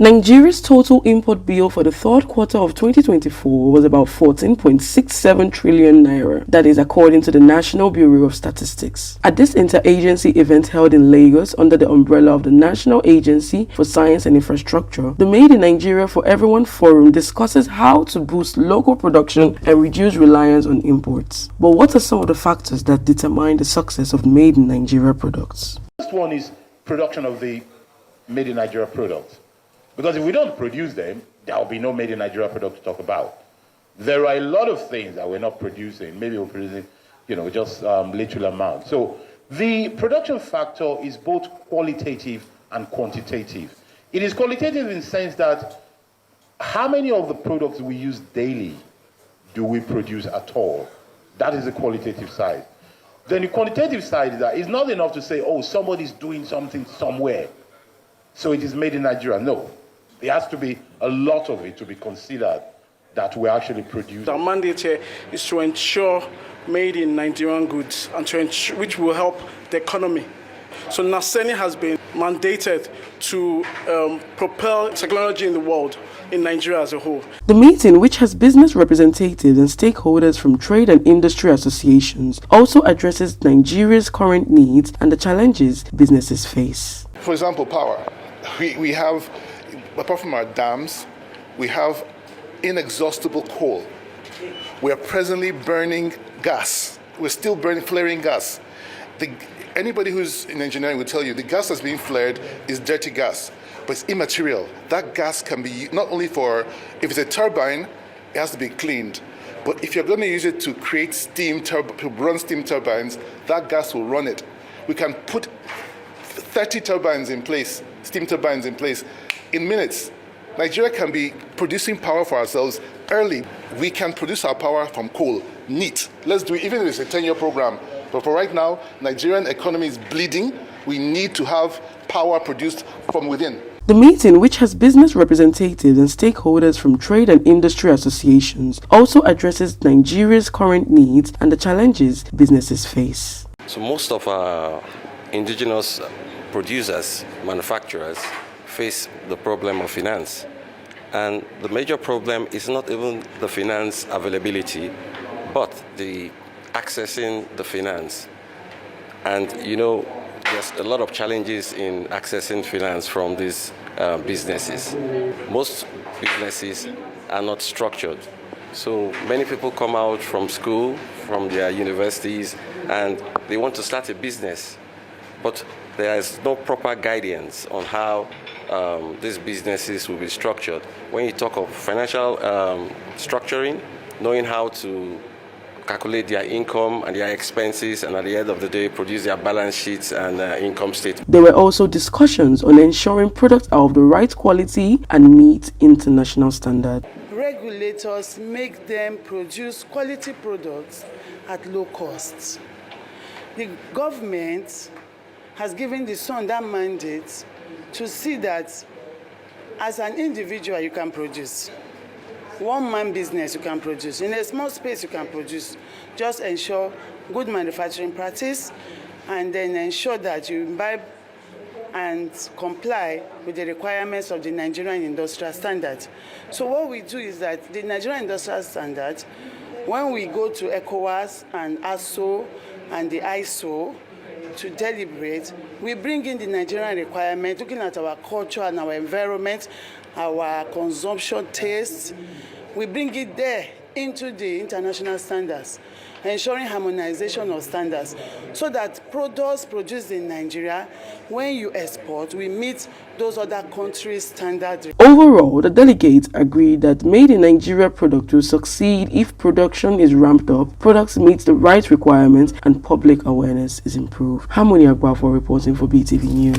Nigeria's total import bill for the third quarter of 2024 was about 14.67 trillion naira. That is according to the National Bureau of Statistics. At this interagency event held in Lagos under the umbrella of the National Agency for Science and Infrastructure, the Made in Nigeria for Everyone Forum discusses how to boost local production and reduce reliance on imports. But what are some of the factors that determine the success of Made in Nigeria products? The first one is production of the Made in Nigeria products. Because if we don't produce them, there will be no Made in Nigeria product to talk about. There are a lot of things that we're not producing. Maybe we're producing, just little amount. So the production factor is both qualitative and quantitative. It is qualitative in the sense that how many of the products we use daily do we produce at all? That is the qualitative side. Then the quantitative side is that it's not enough to say, oh, somebody's doing something somewhere, so it is made in Nigeria. No. There has to be a lot of it to be considered that we actually produce. Our mandate here is to ensure made in Nigerian goods and to ensure, which will help the economy. So NASENI has been mandated to propel technology in the world, in Nigeria as a whole. The meeting, which has business representatives and stakeholders from trade and industry associations, also addresses Nigeria's current needs and the challenges businesses face. For example, power. We have, apart from our dams, we have inexhaustible coal. We are presently burning gas. We're still flaring gas. Anybody who's in engineering will tell you the gas that's being flared is dirty gas, but it's immaterial. That gas can be not only for, if it's a turbine, it has to be cleaned. But if you're going to use it to create steam, to run steam turbines, that gas will run it. We can put 30 turbines in place, steam turbines in place, in minutes. Nigeria can be producing power for ourselves early. We can produce our power from coal, neat. Let's do it, even if it's a 10-year program. But for right now, Nigerian economy is bleeding. We need to have power produced from within. The meeting, which has business representatives and stakeholders from trade and industry associations, also addresses Nigeria's current needs and the challenges businesses face. So most of our indigenous producers, manufacturers, face the problem of finance. And the major problem is not even the finance availability, but the accessing the finance. And there's a lot of challenges in accessing finance from these businesses. Most businesses are not structured. So many people come out from school, from their universities, and they want to start a business. But there is no proper guidance on how these businesses will be structured. When you talk of financial structuring, knowing how to calculate their income and their expenses, and at the end of the day produce their balance sheets and income statement. There were also discussions on ensuring products are of the right quality and meet international standards. Regulators make them produce quality products at low costs. The government has given the son that mandate to see that as an individual you can produce. One-man business you can produce. In a small space you can produce. Just ensure good manufacturing practice and then ensure that you imbibe and comply with the requirements of the Nigerian Industrial Standard. So what we do is that the Nigerian Industrial Standard, when we go to ECOWAS and ASO and the ISO to deliberate, we bring in the Nigerian requirement, looking at our culture and our environment, our consumption tastes. We bring it there into the international standards, ensuring harmonization of standards, so that products produced in Nigeria, when you export, we meet those other countries' standards. Overall, the delegates agreed that Made in Nigeria product will succeed if production is ramped up, products meet the right requirements, and public awareness is improved. Harmony Agbafor reporting for BTV News.